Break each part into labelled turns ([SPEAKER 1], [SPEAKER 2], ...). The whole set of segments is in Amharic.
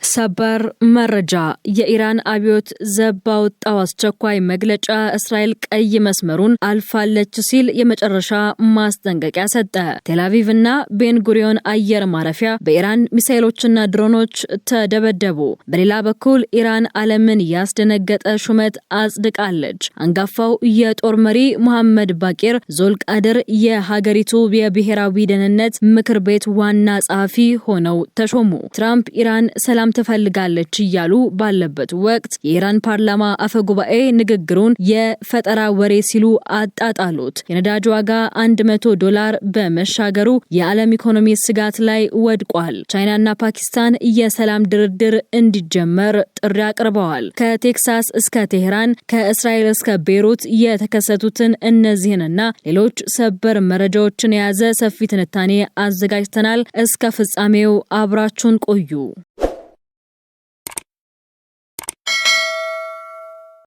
[SPEAKER 1] ሰበር መረጃ የኢራን አብዮት ዘብ ባወጣው አስቸኳይ መግለጫ እስራኤል ቀይ መስመሩን አልፋለች ሲል የመጨረሻ ማስጠንቀቂያ ሰጠ። ቴልአቪቭ እና ቤንጉሪዮን አየር ማረፊያ በኢራን ሚሳኤሎችና ድሮኖች ተደበደቡ። በሌላ በኩል ኢራን ዓለምን ያስደነገጠ ሹመት አጽድቃለች። አንጋፋው የጦር መሪ መሐመድ ባቂር ዞልቃድር የሀገሪቱ የብሔራዊ ደህንነት ምክር ቤት ዋና ጸሐፊ ሆነው ተሾሙ። ትራምፕ ኢራን ሰላም ትፈልጋለች እያሉ ባለበት ወቅት የኢራን ፓርላማ አፈጉባኤ ንግግሩን የፈጠራ ወሬ ሲሉ አጣጣሉት። የነዳጅ ዋጋ $100 በመሻገሩ የዓለም ኢኮኖሚ ስጋት ላይ ወድቋል። ቻይናና ፓኪስታን የሰላም ድርድር እንዲጀመር ጥሪ አቅርበዋል። ከቴክሳስ እስከ ቴህራን፣ ከእስራኤል እስከ ቤይሩት የተከሰቱትን እነዚህንና ሌሎች ሰበር መረጃዎችን የያዘ ሰፊ ትንታኔ አዘጋጅተናል። እስከ ፍጻሜው አብራችሁን ቆዩ።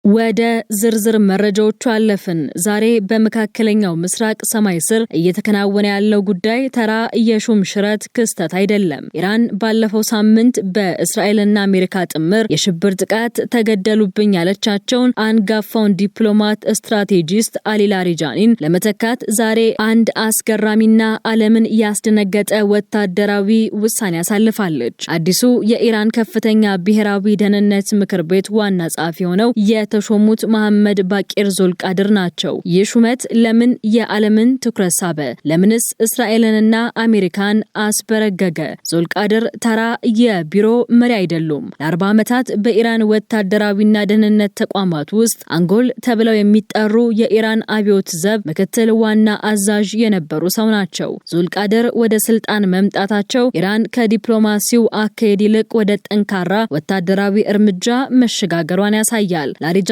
[SPEAKER 1] ወደ ዝርዝር መረጃዎቹ አለፍን። ዛሬ በመካከለኛው ምስራቅ ሰማይ ስር እየተከናወነ ያለው ጉዳይ ተራ የሹም ሽረት ክስተት አይደለም። ኢራን ባለፈው ሳምንት በእስራኤልና አሜሪካ ጥምር የሽብር ጥቃት ተገደሉብኝ ያለቻቸውን አንጋፋውን ዲፕሎማት ስትራቴጂስት አሊ ላሪጃኒን ለመተካት ዛሬ አንድ አስገራሚና ዓለምን ያስደነገጠ ወታደራዊ ውሳኔ አሳልፋለች። አዲሱ የኢራን ከፍተኛ ብሔራዊ ደህንነት ምክር ቤት ዋና ጸሐፊ ሆነው የተሾሙት መሐመድ ባቂር ዞልቃድር ናቸው። ይህ ሹመት ለምን የዓለምን ትኩረት ሳበ? ለምንስ እስራኤልንና አሜሪካን አስበረገገ? ዞልቃድር ተራ የቢሮ መሪ አይደሉም። ለ40 ዓመታት በኢራን ወታደራዊና ደህንነት ተቋማት ውስጥ አንጎል ተብለው የሚጠሩ የኢራን አብዮት ዘብ ምክትል ዋና አዛዥ የነበሩ ሰው ናቸው። ዞልቃድር ወደ ስልጣን መምጣታቸው ኢራን ከዲፕሎማሲው አካሄድ ይልቅ ወደ ጠንካራ ወታደራዊ እርምጃ መሸጋገሯን ያሳያል። ላሪጃኒ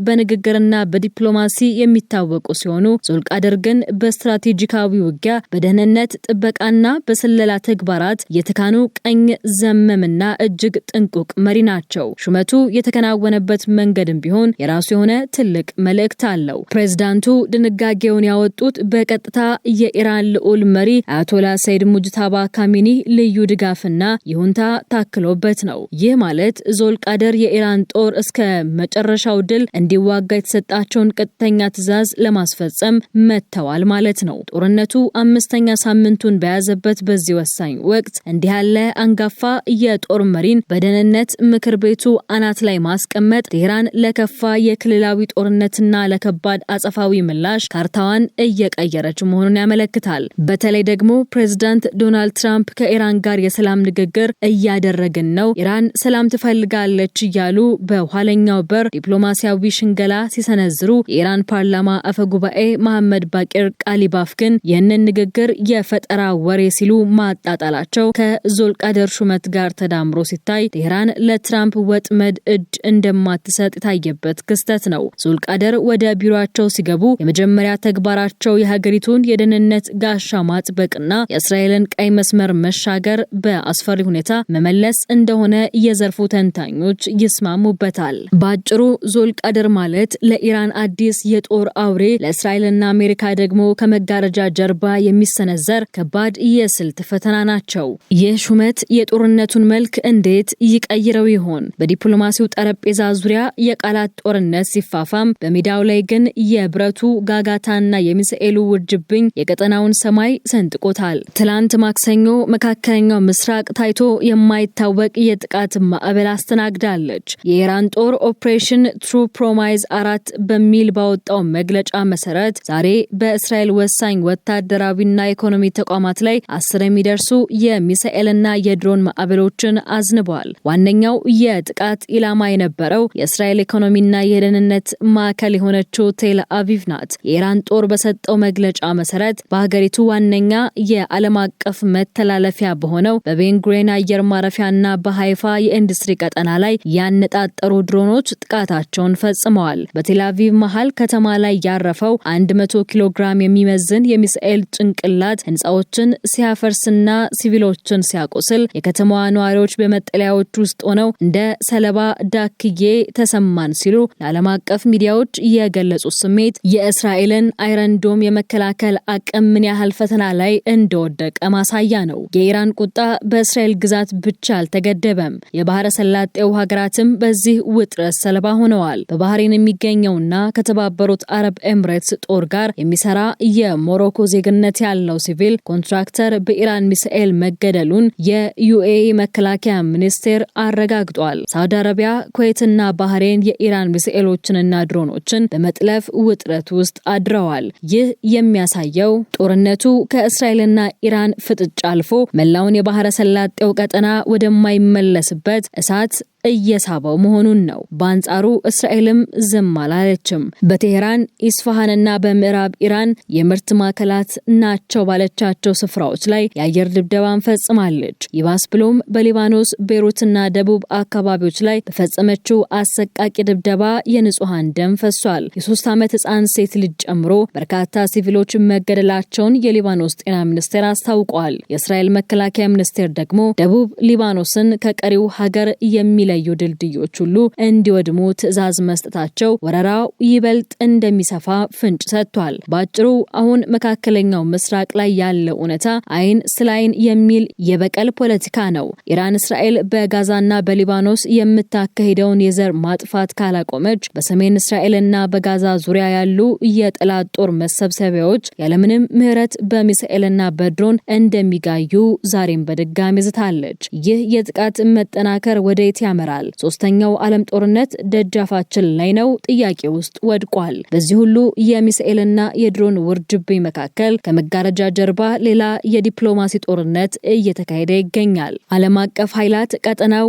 [SPEAKER 1] በንግግርና በዲፕሎማሲ የሚታወቁ ሲሆኑ ዞልቃድር ግን በስትራቴጂካዊ ውጊያ፣ በደህንነት ጥበቃና በስለላ ተግባራት የተካኑ ቀኝ ዘመምና እጅግ ጥንቁቅ መሪ ናቸው። ሹመቱ የተከናወነበት መንገድም ቢሆን የራሱ የሆነ ትልቅ መልእክት አለው። ፕሬዝዳንቱ ድንጋጌውን ያወጡት በቀጥታ የኢራን ልዑል መሪ አያቶላ ሰይድ ሙጅታባ ካሚኒ ልዩ ድጋፍና ይሁንታ ታክሎበት ነው። ይህ ማለት ዞልቃድር የኢራን ጦር እስከ መጨረሻው ድል እንዲዋጋ የተሰጣቸውን ቀጥተኛ ትዕዛዝ ለማስፈጸም መተዋል ማለት ነው። ጦርነቱ 5ኛ ሳምንቱን በያዘበት በዚህ ወሳኝ ወቅት እንዲህ ያለ አንጋፋ የጦር መሪን በደህንነት ምክር ቤቱ አናት ላይ ማስቀመጥ ቴህራን ለከፋ የክልላዊ ጦርነትና ለከባድ አጸፋዊ ምላሽ ካርታዋን እየቀየረች መሆኑን ያመለክታል። በተለይ ደግሞ ፕሬዝዳንት ዶናልድ ትራምፕ ከኢራን ጋር የሰላም ንግግር እያደረግን ነው፣ ኢራን ሰላም ትፈልጋለች እያሉ በኋለኛው በር ዲፕሎማሲያዊ ሽንገላ ሲሰነዝሩ የኢራን ፓርላማ አፈጉባኤ መሐመድ ባቂር ቃሊባፍ ግን ይህንን ንግግር የፈጠራ ወሬ ሲሉ ማጣጣላቸው ከዞልቃድር ሹመት ጋር ተዳምሮ ሲታይ ቴህራን ለትራምፕ ወጥመድ እጅ እንደማትሰጥ የታየበት ክስተት ነው። ዞልቃድር ወደ ቢሮአቸው ሲገቡ የመጀመሪያ ተግባራቸው የሀገሪቱን የደህንነት ጋሻ ማጥበቅና የእስራኤልን ቀይ መስመር መሻገር በአስፈሪ ሁኔታ መመለስ እንደሆነ የዘርፉ ተንታኞች ይስማሙበታል። ባጭሩ ዞልቃድር ማለት ለኢራን አዲስ የጦር አውሬ፣ ለእስራኤልና አሜሪካ ደግሞ ከመጋረጃ ጀርባ የሚሰነዘር ከባድ የስልት ፈተና ናቸው። ይህ ሹመት የጦርነቱን መልክ እንዴት ይቀይረው ይሆን? በዲፕሎማሲው ጠረጴዛ ዙሪያ የቃላት ጦርነት ሲፋፋም፣ በሜዳው ላይ ግን የብረቱ ጋጋታና የሚሳኤሉ ውርጅብኝ የቀጠናውን ሰማይ ሰንጥቆታል። ትላንት ማክሰኞ መካከለኛው ምስራቅ ታይቶ የማይታወቅ የጥቃት ማዕበል አስተናግዳለች። የኢራን ጦር ኦፕሬሽን ትሩ ፕሮማይዝ 4 በሚል ባወጣው መግለጫ መሰረት ዛሬ በእስራኤል ወሳኝ ወታደራዊና ኢኮኖሚ ተቋማት ላይ 10 የሚደርሱ የሚሳኤልና የድሮን ማዕበሎችን አዝንበዋል። ዋነኛው የጥቃት ኢላማ የነበረው የእስራኤል ኢኮኖሚና የደህንነት ማዕከል የሆነችው ቴል አቪቭ ናት። የኢራን ጦር በሰጠው መግለጫ መሰረት በሀገሪቱ ዋነኛ የዓለም አቀፍ መተላለፊያ በሆነው በቤንጉሪዮን አየር ማረፊያና በሃይፋ የኢንዱስትሪ ቀጠና ላይ ያነጣጠሩ ድሮኖች ጥቃታቸው ጥቃታቸውን ፈጽመዋል። በቴልአቪቭ መሃል ከተማ ላይ ያረፈው 100 ኪሎ ግራም የሚመዝን የሚሳኤል ጭንቅላት ህንጻዎችን ሲያፈርስና ሲቪሎችን ሲያቆስል የከተማዋ ነዋሪዎች በመጠለያዎች ውስጥ ሆነው እንደ ሰለባ ዳክዬ ተሰማን ሲሉ ለዓለም አቀፍ ሚዲያዎች የገለጹት ስሜት የእስራኤልን አይረን ዶም የመከላከል አቅም ምን ያህል ፈተና ላይ እንደወደቀ ማሳያ ነው። የኢራን ቁጣ በእስራኤል ግዛት ብቻ አልተገደበም። የባህረ ሰላጤው ሀገራትም በዚህ ውጥረት ሰለባ ሆነዋል። በባህሬን የሚገኘውና ከተባበሩት አረብ ኤምሬትስ ጦር ጋር የሚሰራ የሞሮኮ ዜግነት ያለው ሲቪል ኮንትራክተር በኢራን ሚሳኤል መገደሉን የዩኤኢ መከላከያ ሚኒስቴር አረጋግጧል። ሳውዲ አረቢያ፣ ኩዌትና ባህሬን የኢራን ሚሳኤሎችንና ድሮኖችን በመጥለፍ ውጥረት ውስጥ አድረዋል። ይህ የሚያሳየው ጦርነቱ ከእስራኤልና ኢራን ፍጥጫ አልፎ መላውን የባህረ ሰላጤው ቀጠና ወደማይመለስበት እሳት እየሳበው መሆኑን ነው። በአንጻሩ እስራኤልም ዝም አላለችም። በቴህራን ኢስፋሃንና በምዕራብ ኢራን የምርት ማዕከላት ናቸው ባለቻቸው ስፍራዎች ላይ የአየር ድብደባን ፈጽማለች። ይባስ ብሎም በሊባኖስ ቤሩትና ደቡብ አካባቢዎች ላይ በፈጸመችው አሰቃቂ ድብደባ የንጹሃን ደም ፈሷል። የ3 ዓመት ህፃን ሴት ልጅ ጨምሮ በርካታ ሲቪሎች መገደላቸውን የሊባኖስ ጤና ሚኒስቴር አስታውቋል። የእስራኤል መከላከያ ሚኒስቴር ደግሞ ደቡብ ሊባኖስን ከቀሪው ሀገር የሚለዩ ድልድዮች ሁሉ እንዲወድሙ ትዕዛዝ መስጠታቸው ወረራው ይበልጥ እንደሚሰፋ ፍንጭ ሰጥቷል። በአጭሩ አሁን መካከለኛው ምስራቅ ላይ ያለው እውነታ አይን ስላይን የሚል የበቀል ፖለቲካ ነው። ኢራን እስራኤል በጋዛና በሊባኖስ የምታካሂደውን የዘር ማጥፋት ካላቆመች በሰሜን እስራኤልና በጋዛ ዙሪያ ያሉ የጠላት ጦር መሰብሰቢያዎች ያለምንም ምህረት በሚሳኤልና በድሮን እንደሚጋዩ ዛሬም በድጋሚ ዝታለች። ይህ የጥቃት መጠናከር ወደየት ያመራል? ሶስተኛው ዓለም ጦርነት ደጃፋችን ላይ ነው ጥያቄ ውስጥ ወድቋል። በዚህ ሁሉ የሚሳኤልና የድሮን ውርጅብኝ መካከል ከመጋረጃ ጀርባ ሌላ የዲፕሎማሲ ጦርነት እየተካሄደ ይገኛል። ዓለም አቀፍ ኃይላት ቀጠናው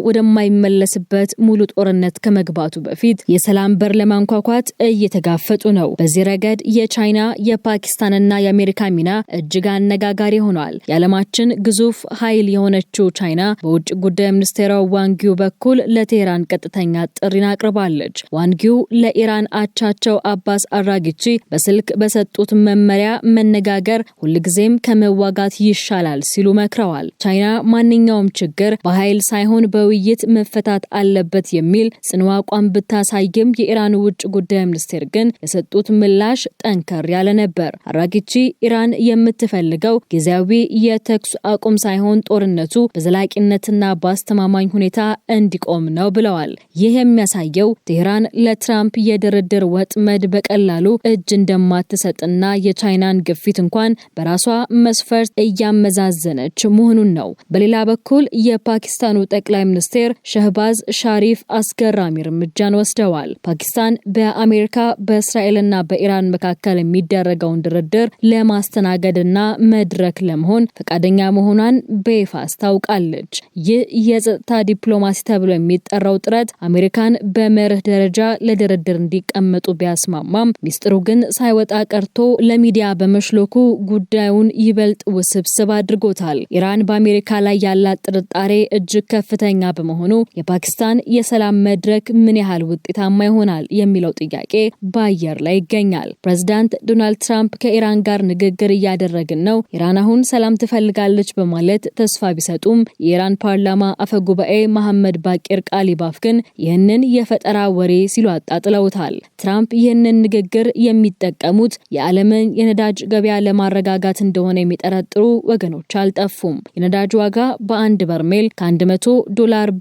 [SPEAKER 1] ወደማይመለስበት ሙሉ ጦርነት ከመግባቱ በፊት የሰላም በር ለማንኳኳት እየተጋፈጡ ነው። በዚህ ረገድ የቻይና የፓኪስታንና የአሜሪካ ሚና እጅግ አነጋጋሪ ሆኗል። የዓለማችን ግዙፍ ኃይል የሆነችው ቻይና በውጭ ጉዳይ ሚኒስቴሯ ዋንጊው በኩል ለቴህራን ቀጥተኛ ጥሪን አቅርባለች። ዋንጊው ለኢራን አቻቸው አባስ አራጊቺ በስልክ በሰጡት መመሪያ መነጋገር ሁልጊዜም ከመዋጋት ይሻላል ሲሉ መክረዋል። ቻይና ማንኛውም ችግር በኃይል ሳይሆን በውይይት መፈታት አለበት የሚል ጽኑ አቋም ብታሳይም የኢራን ውጭ ጉዳይ ሚኒስቴር ግን የሰጡት ምላሽ ጠንከር ያለ ነበር። አራጊቺ ኢራን የምትፈልገው ጊዜያዊ የተኩስ አቁም ሳይሆን ጦርነቱ በዘላቂነትና በአስተማማኝ ሁኔታ እንዲቆም ነው ብለዋል። ይህ የሚያሳየው ቴህራን ለትራምፕ የድርድር ወጥመድ በቀላሉ እጅ እንደማትሰጥና የቻይናን ግፊት እንኳን በራሷ መስፈርት እያመዛዘነች መሆኑን ነው። በሌላ በኩል የፓኪስታኑ ጠቅላይ ሚኒስትር ሸህባዝ ሻሪፍ አስገራሚ እርምጃን ወስደዋል። ፓኪስታን በአሜሪካ በእስራኤልና በኢራን መካከል የሚደረገውን ድርድር ለማስተናገድና መድረክ ለመሆን ፈቃደኛ መሆኗን በይፋ አስታውቃለች። ይህ የጸጥታ ዲፕሎማሲ ተብሎ የሚጠራው ጥረት አሜሪካን በመርህ ደረጃ ለድርድር እንዲቀመጡ ቢያስማማም ሚስጥሩ ግን ሳይወጣ ቀርቶ ለሚዲያ በመሽሎኩ ጉዳዩን ይበልጥ ውስብስብ አድርጎታል። ኢራን በአሜሪካ ላይ ያላት ጥርጣሬ እጅግ ከፍተኛ በመሆኑ የፓኪስታን የሰላም መድረክ ምን ያህል ውጤታማ ይሆናል የሚለው ጥያቄ በአየር ላይ ይገኛል። ፕሬዝዳንት ዶናልድ ትራምፕ ከኢራን ጋር ንግግር እያደረግን ነው፣ ኢራን አሁን ሰላም ትፈልጋለች በማለት ተስፋ ቢሰጡም የኢራን ፓርላማ አፈጉባኤ መሐመድ ባቂር ቃሊባፍ ግን ይህንን የፈጠራ ወሬ ሲሉ አጣጥለውታል። ትራምፕ ይህንን ንግግር የሚጠቀሙት የዓለምን የነዳጅ ገበያ ለማረጋጋት እንደሆነ የሚጠረጥሩ ወገኖች አልጠፉም። የነዳጅ ዋጋ በአንድ በርሜል $100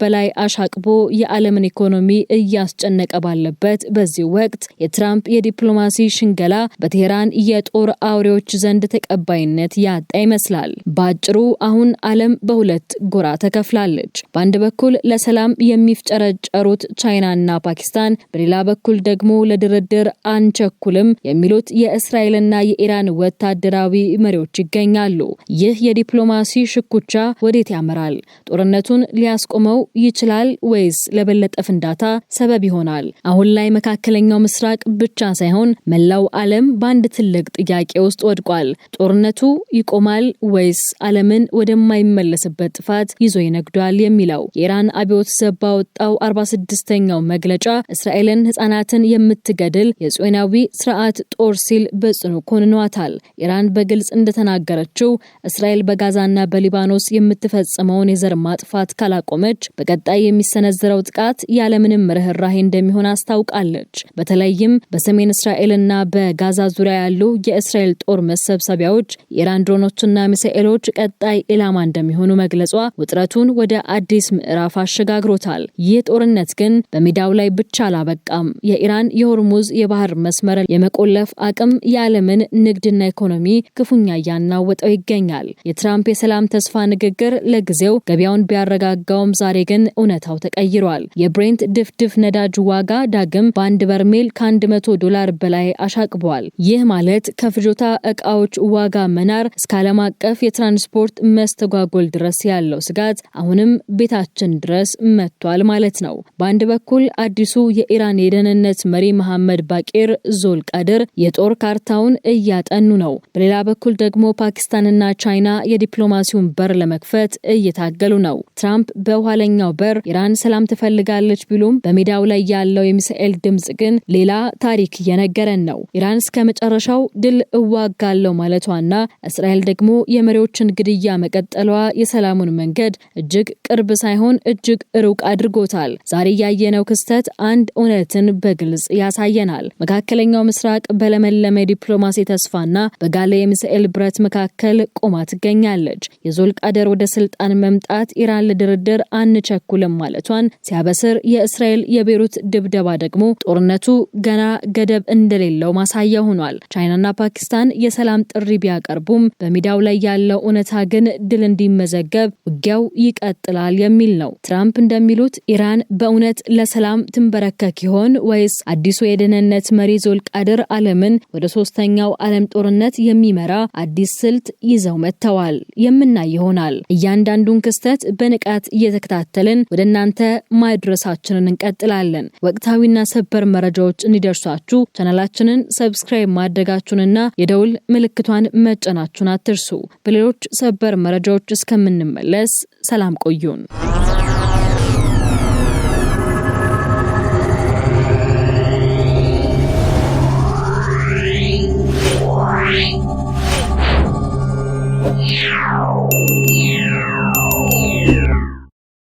[SPEAKER 1] በላይ አሻቅቦ የዓለምን ኢኮኖሚ እያስጨነቀ ባለበት በዚህ ወቅት የትራምፕ የዲፕሎማሲ ሽንገላ በቴህራን የጦር አውሬዎች ዘንድ ተቀባይነት ያጣ ይመስላል። በአጭሩ አሁን ዓለም በሁለት ጎራ ተከፍላለች። በአንድ በኩል ለሰላም የሚፍጨረጨሩት ቻይናና ፓኪስታን፣ በሌላ በኩል ደግሞ ለድርድር አንቸኩልም የሚሉት የእስራኤልና የኢራን ወታደራዊ መሪዎች ይገኛሉ። ይህ የዲፕሎማሲ ሽኩቻ ወዴት ያመራል? ጦርነቱን ሊያስቆመው ይችላል ወይስ ለበለጠ ፍንዳታ ሰበብ ይሆናል? አሁን ላይ መካከለኛው ምስራቅ ብቻ ሳይሆን መላው ዓለም በአንድ ትልቅ ጥያቄ ውስጥ ወድቋል። ጦርነቱ ይቆማል ወይስ ዓለምን ወደማይመለስበት ጥፋት ይዞ ይነግዳል የሚለው። የኢራን አብዮት ገንዘብ ባወጣው 46ኛው መግለጫ እስራኤልን ህፃናትን የምትገድል የጽዮናዊ ስርዓት ጦር ሲል በጽኑ ኮንኗታል። ኢራን በግልጽ እንደተናገረችው እስራኤል በጋዛና በሊባኖስ የምትፈጽመውን የዘር ማጥፋት ካላቆመች በቀጣይ የሚሰነዘረው ጥቃት ያለምንም ርህራሄ እንደሚሆን አስታውቃለች። በተለይም በሰሜን እስራኤልና በጋዛ ዙሪያ ያሉ የእስራኤል ጦር መሰብሰቢያዎች የኢራን ድሮኖችና ሚሳኤሎች ቀጣይ ኢላማ እንደሚሆኑ መግለጿ ውጥረቱን ወደ አዲስ ምዕራፍ አሸጋግሮታል። ይህ ጦርነት ግን በሜዳው ላይ ብቻ አላበቃም። የኢራን የሆርሙዝ የባህር መስመር የመቆለፍ አቅም የዓለምን ንግድና ኢኮኖሚ ክፉኛ እያናወጠው ይገኛል። የትራምፕ የሰላም ተስፋ ንግግር ለጊዜው ገበያውን ቢያረጋጋውም ዛሬ ግን እውነታው ተቀይሯል። የብሬንት ድፍድፍ ነዳጅ ዋጋ ዳግም በአንድ በርሜል $100 በላይ አሻቅቧል። ይህ ማለት ከፍጆታ ዕቃዎች ዋጋ መናር እስከ ዓለም አቀፍ የትራንስፖርት መስተጓጎል ድረስ ያለው ስጋት አሁንም ቤታችን ድረስ መጥቷል ማለት ነው። በአንድ በኩል አዲሱ የኢራን የደህንነት መሪ መሐመድ ባቂር ዞልቃድር የጦር ካርታውን እያጠኑ ነው። በሌላ በኩል ደግሞ ፓኪስታንና ቻይና የዲፕሎማሲውን በር ለመክፈት እየታገሉ ነው። ትራምፕ በኋለኛው በር ኢራን ሰላም ትፈልጋለች ቢሉም በሜዳው ላይ ያለው የሚሳኤል ድምጽ ግን ሌላ ታሪክ እየነገረን ነው። ኢራን እስከ መጨረሻው ድል እዋጋለሁ ማለቷና እስራኤል ደግሞ የመሪዎችን ግድያ መቀጠሏ የሰላሙን መንገድ እጅግ ቅርብ ሳይሆን እጅግ ሩቅ አድርጎታል። ዛሬ ያየነው ክስተት አንድ እውነትን በግልጽ ያሳየናል። መካከለኛው ምስራቅ በለመለመ ዲፕሎማሲ ተስፋና በጋለ የሚሳኤል ብረት መካከል ቆማ ትገኛለች። የዞልቃደር ወደ ስልጣን መምጣት ኢራን ለድርድር አንቸኩልም ማለቷን ሲያበስር፣ የእስራኤል የቤሩት ድብደባ ደግሞ ጦርነቱ ገና ገደብ እንደሌለው ማሳያ ሆኗል። ቻይናና ፓኪስታን የሰላም ጥሪ ቢያቀርቡም በሜዳው ላይ ያለው እውነታ ግን ድል እንዲመዘገብ ውጊያው ይቀጥላል የሚል ነው። ትራምፕ እንደሚሉት ኢራን በእውነት ለሰላም ትንበረከክ ይሆን ወይስ አዲሱ የደህንነት መሪ ዞልቃድር ዓለምን ወደ ሶስተኛው ዓለም ጦርነት የሚመራ አዲስ ስልት ይዘው መጥተዋል? የምናይ ይሆናል። እያንዳንዱን ክስተት በንቃት እየተከታተልን ወደ እናንተ ማድረሳችንን እንቀጥላለን። ወቅታዊና ሰበር መረጃዎች እንዲደርሷችሁ ቻናላችንን ሰብስክራይብ ማድረጋችሁንና የደውል ምልክቷን መጫናችሁን አትርሱ። በሌሎች ሰበር መረጃዎች እስከምንመለስ ሰላም ቆዩን። Yeah.